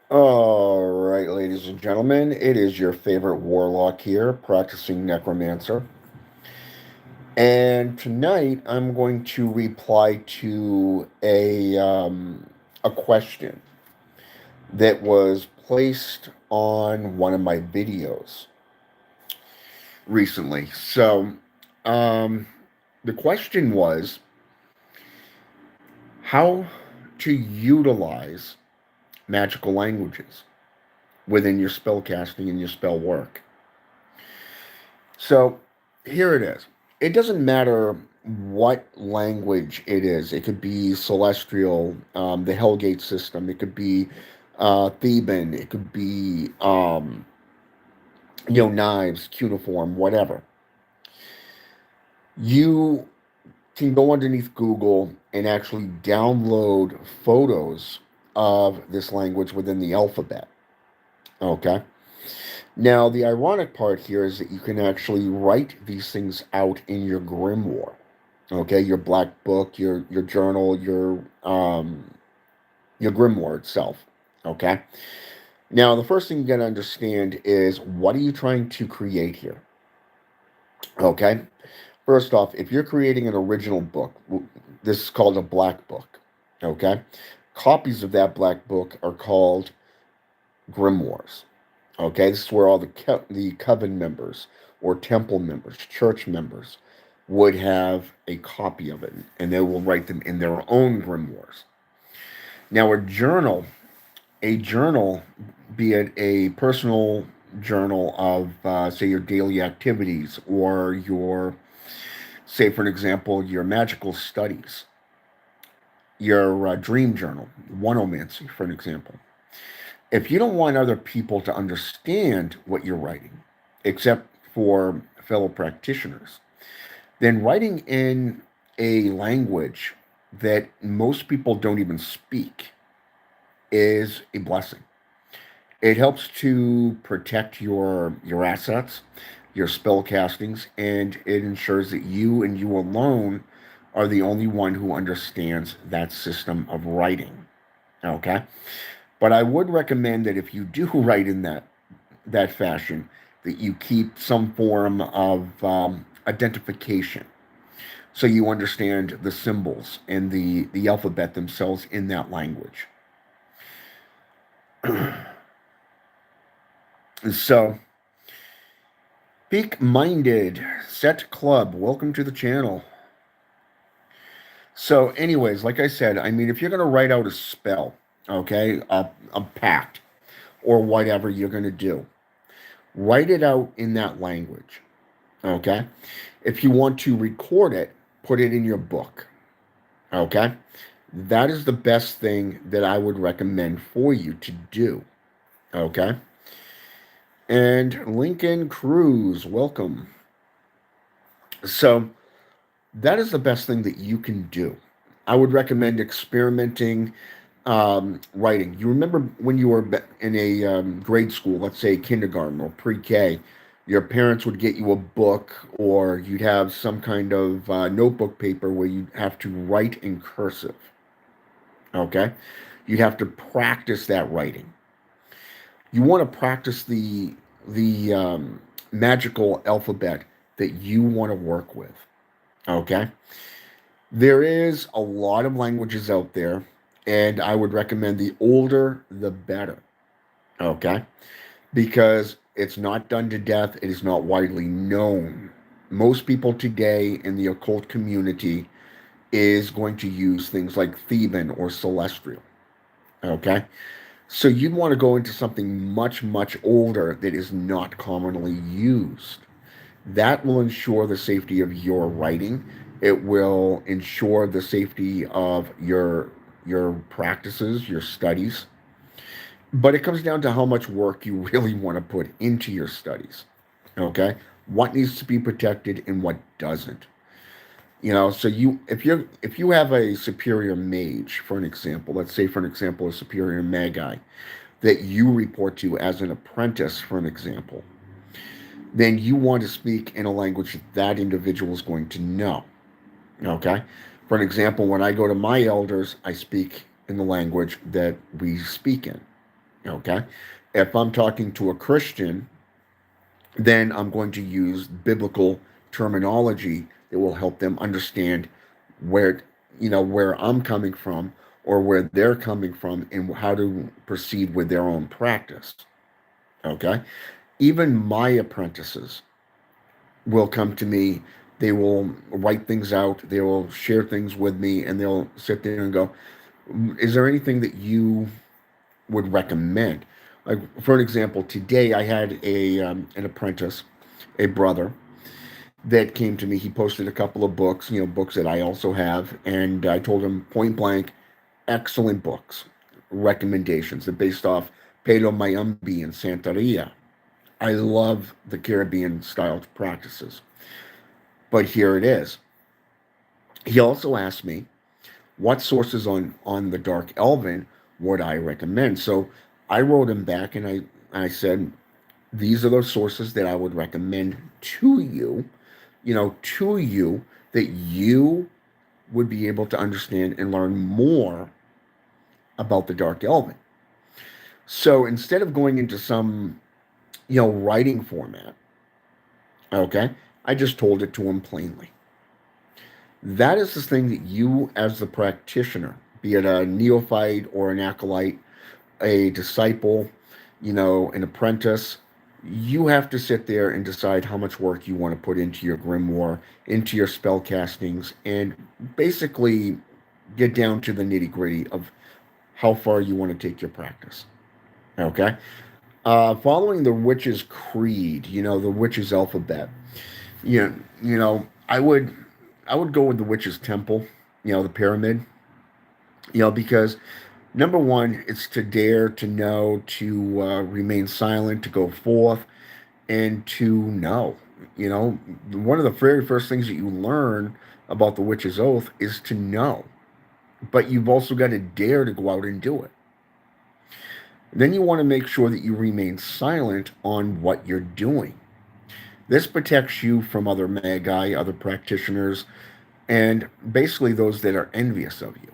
All right, ladies and gentlemen, it is your favorite warlock here, practicing necromancer. And tonight I'm going to reply to a question that was placed on one of my videos recently. Um, the question was how to utilize magical languages within your spell casting and your spell work. So here it is. It doesn't matter what language it is. It could be Celestial, the Hellgate system. It could be Theban. It could be, knives, cuneiform, whatever. You can go underneath Google and actually download photos of this language within the alphabet. Okay. Now, the ironic part here is that you can actually write these things out in your grimoire. Okay, your black book, your journal, your grimoire itself. Okay. Now, the first thing you got to understand is what are you trying to create here? Okay. First off, if you're creating an original book, this is called a black book. Okay. Copies of that black book are called grimoires. Okay, this is where all the coven members or temple members, church members, would have a copy of it, and they will write them in their own grimoires. Now, a journal, be it a personal journal of, say, your daily activities or your, say, for an example, your magical studies, your dream journal, oneomancy, for an example. If you don't want other people to understand what you're writing, except for fellow practitioners, then writing in a language that most people don't even speak is a blessing. It helps to protect your assets, your spell castings, and it ensures that you and you alone are the only one who understands that system of writing. Okay? But I would recommend that if you do write in that fashion, that you keep some form of identification, so you understand the symbols and the alphabet themselves in that language. So, Peak Minded Set Club, welcome to the channel. So, anyways, like I said, I mean, if you're going to write out a spell, okay, a pact, or whatever you're going to do, write it out in that language. Okay. If you want to record it, put it in your book. Okay. That is the best thing that I would recommend for you to do. Okay. And Lincoln Cruz, welcome. So, that is the best thing that you can do. I would recommend experimenting writing. You remember when you were in a grade school, let's say kindergarten or pre-K, your parents would get you a book, or you'd have some kind of notebook paper where you have to write in cursive. Okay, you have to practice that writing. You want to practice the magical alphabet that you want to work with. Okay, there is a lot of languages out there, and I would recommend the older the better. Okay, because it's not done to death, it is not widely known. Most people today in the occult community is going to use things like Theban or Celestial. Okay, so you'd want to go into something much, much older that is not commonly used. That will ensure the safety of your writing. It will ensure the safety of your practices, your studies. But it comes down to how much work you really want to put into your studies. Okay? What needs to be protected and what doesn't. So if you have a superior mage, for an example, let's say for an example a superior magi that you report to as an apprentice, for an example, then you want to speak in a language that that individual is going to know. Okay? For an example, when I go to my elders, I speak in the language that we speak in. Okay. If I'm talking to a Christian, then I'm going to use biblical terminology that will help them understand where, where I'm coming from or where they're coming from and how to proceed with their own practice. Okay. Even my apprentices will come to me. They will write things out. They will share things with me, and they'll sit there and go, "Is there anything that you would recommend?" Like, for an example, today I had an apprentice, a brother, that came to me. He posted a couple of books, books that I also have, and I told him point blank, excellent books, recommendations. They're based off Pedro Mayambi and Santeria. I love the Caribbean style practices. But here it is. He also asked me what sources on the Dark Elven would I recommend. So I wrote him back and I said these are the sources that I would recommend to you, to you that you would be able to understand and learn more about the Dark Elven. So instead of going into some, writing format, okay, I just told it to him plainly. That is the thing that you, as the practitioner, be it a neophyte or an acolyte, a disciple, an apprentice, you have to sit there and decide how much work you want to put into your grimoire, into your spell castings, and basically get down to the nitty gritty of how far you want to take your practice. Okay? Following the witch's creed, the witch's alphabet, I would go with the witch's temple, the pyramid, because number one, it's to dare, to know, to remain silent, to go forth, and to know. One of the very first things that you learn about the witch's oath is to know, but you've also got to dare to go out and do it. Then you want to make sure that you remain silent on what you're doing. This protects you from other magi, other practitioners, and basically those that are envious of you,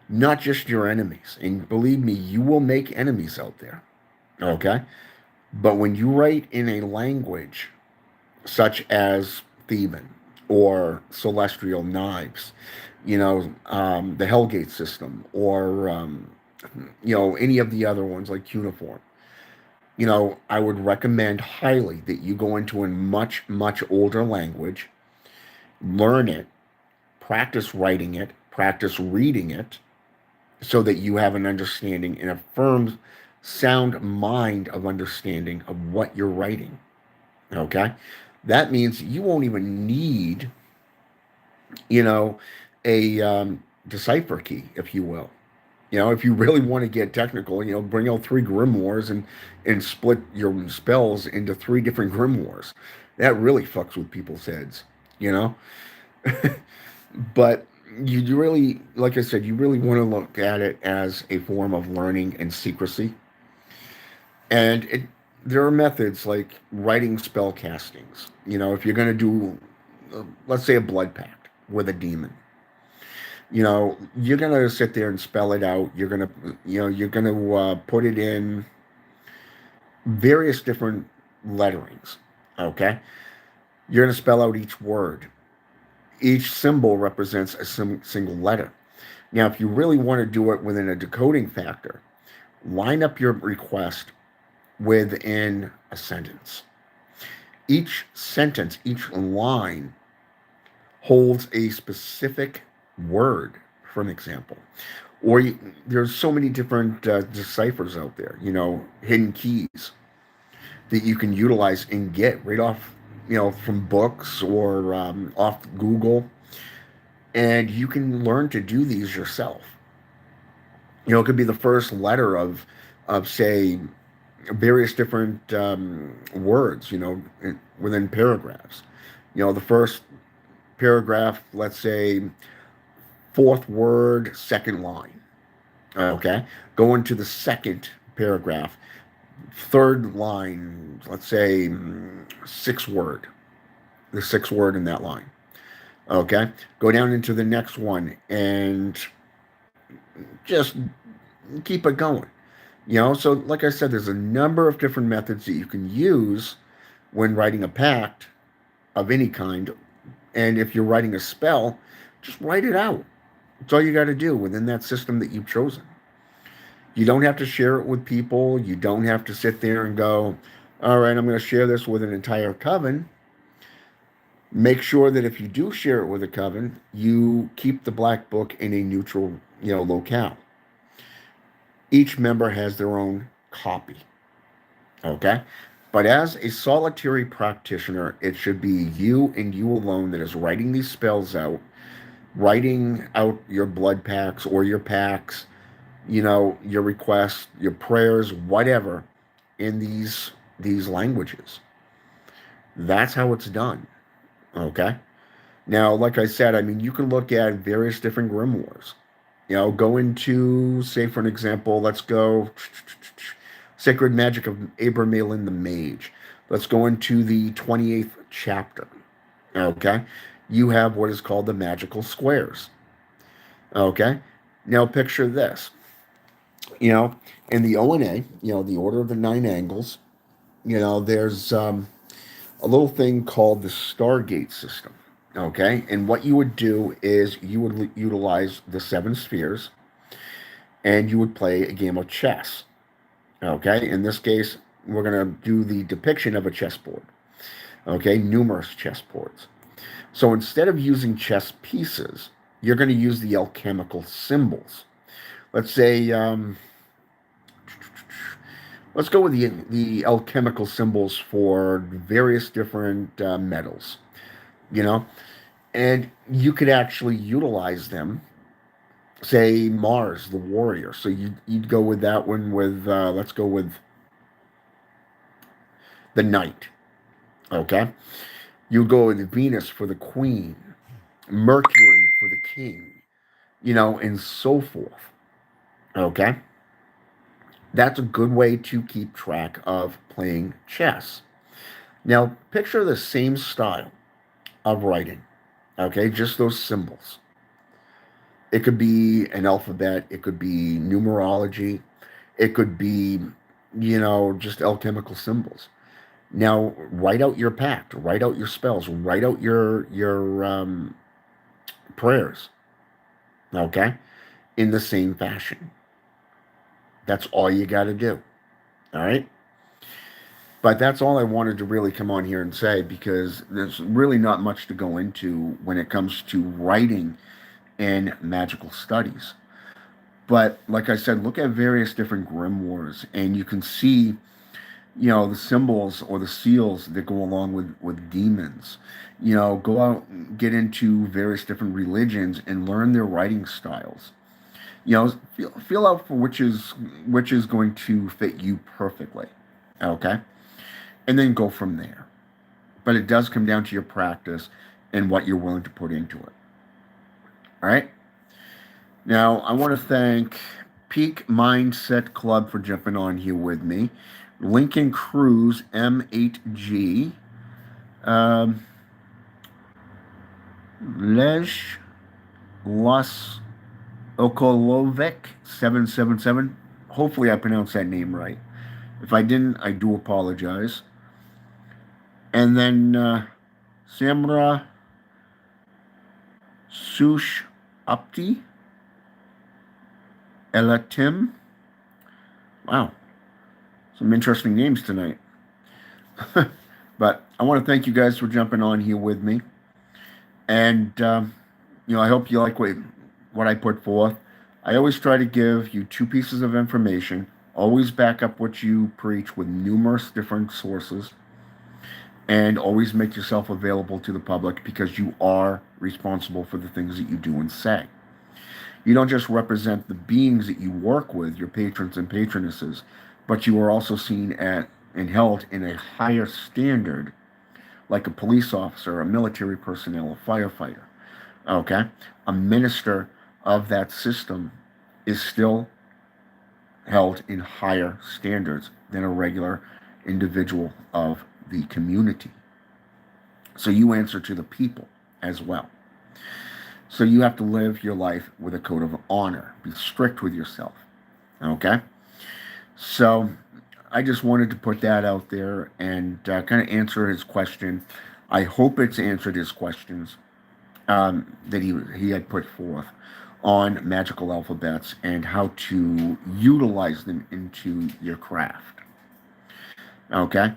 not just your enemies. And believe me, you will make enemies out there. Okay? But when you write in a language such as Theban or Celestial Knives, the Hellgate system, or, any of the other ones like Cuneiform, I would recommend highly that you go into a much, much older language, learn it, practice writing it, practice reading it, so that you have an understanding and a firm, sound mind of understanding of what you're writing. Okay? That means you won't even need, you know, a decipher key, if you will. If you really want to get technical, bring out three grimoires and split your spells into three different grimoires. That really fucks with people's heads, you know? But you really, like I said, you really want to look at it as a form of learning and secrecy. And there are methods like writing spell castings. If you're going to do, let's say, a blood pact with a demon, you're going to sit there and spell it out. You're going to put it in various different letterings. Okay. You're going to spell out each word. Each symbol represents a single letter. Now, if you really want to do it within a decoding factor, line up your request within a sentence. Each sentence, each line holds a specific word, for an example. Or there's so many different deciphers out there, hidden keys that you can utilize and get right off, from books or off Google. And you can learn to do these yourself. It could be the first letter of say, various different words, within paragraphs. The first paragraph, let's say, fourth word, second line. Okay. Go into the second paragraph, third line, let's say, sixth word, the sixth word in that line. Okay. Go down into the next one and just keep it going. So like I said, there's a number of different methods that you can use when writing a pact of any kind. And if you're writing a spell, just write it out. That's all you got to do within that system that you've chosen. You don't have to share it with people. You don't have to sit there and go, all right, I'm going to share this with an entire coven. Make sure that if you do share it with a coven, you keep the black book in a neutral, locale. Each member has their own copy. Okay? But as a solitary practitioner, it should be you and you alone that is writing these spells out, writing out your blood packs or your packs, your requests, your prayers, whatever, in these languages. That's how it's done. Okay? Now, like I said, I mean, you can look at various different grimoires. Go into, say, for an example, let's go Sacred Magic of Abramelin the Mage. Let's go into the 28th chapter. Okay? You have what is called the magical squares. Okay? Now, picture this. In the ONA, the Order of the Nine Angles, there's a little thing called the Stargate system. Okay? And what you would do is you would utilize the seven spheres and you would play a game of chess. Okay? In this case, we're going to do the depiction of a chessboard. Okay? Numerous chessboards. So instead of using chess pieces, you're going to use the alchemical symbols. Let's say, let's go with the alchemical symbols for various different metals, and you could actually utilize them. Say Mars, the warrior. So you'd go with that one with, let's go with the knight. Okay? You go with Venus for the queen, Mercury for the king, and so forth. Okay? That's a good way to keep track of playing chess. Now, picture the same style of writing. Okay? Just those symbols. It could be an alphabet, it could be numerology, it could be, just alchemical symbols. Now, write out your pact, write out your spells, write out your prayers, okay, in the same fashion. That's all you got to do. All right. But that's all I wanted to really come on here and say because there's really not much to go into when it comes to writing and magical studies. But like I said, look at various different grimoires and you can see, the symbols or the seals that go along with demons. Go out and get into various different religions and learn their writing styles. Feel out for which is going to fit you perfectly. Okay? And then go from there. But it does come down to your practice and what you're willing to put into it. All right? Now, I want to thank Peak Mindset Club for jumping on here with me. Lincoln Cruz M8G. Lej Los Okolovec 777. Hopefully I pronounced that name right. If I didn't, I do apologize. And then Samra Sush Upti Elatim. Wow. Some interesting names tonight. But I want to thank you guys for jumping on here with me. And, I hope you like what I put forth. I always try to give you two pieces of information. Always back up what you preach with numerous different sources. And always make yourself available to the public because you are responsible for the things that you do and say. You don't just represent the beings that you work with, your patrons and patronesses, but you are also seen at and held in a higher standard like a police officer, a military personnel, a firefighter. Okay? A minister of that system is still held in higher standards than a regular individual of the community. So you answer to the people as well. So you have to live your life with a code of honor. Be strict with yourself. Okay? So I just wanted to put that out there and kind of answer his question. I hope it's answered his questions that he had put forth on magical alphabets and how to utilize them into your craft. Okay?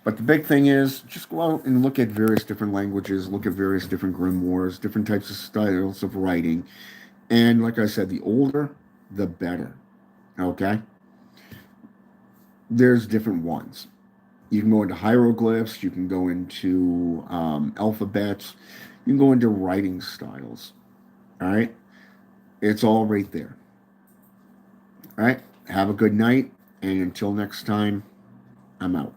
But the big thing is just go out and look at various different languages, look at various different grimoires, different types of styles of writing. And like I said, the older, the better. Okay? There's different ones. You can go into hieroglyphs, you can go into alphabets, you can go into writing styles. All right? It's all right there. All right? Have a good night. And until next time, I'm out.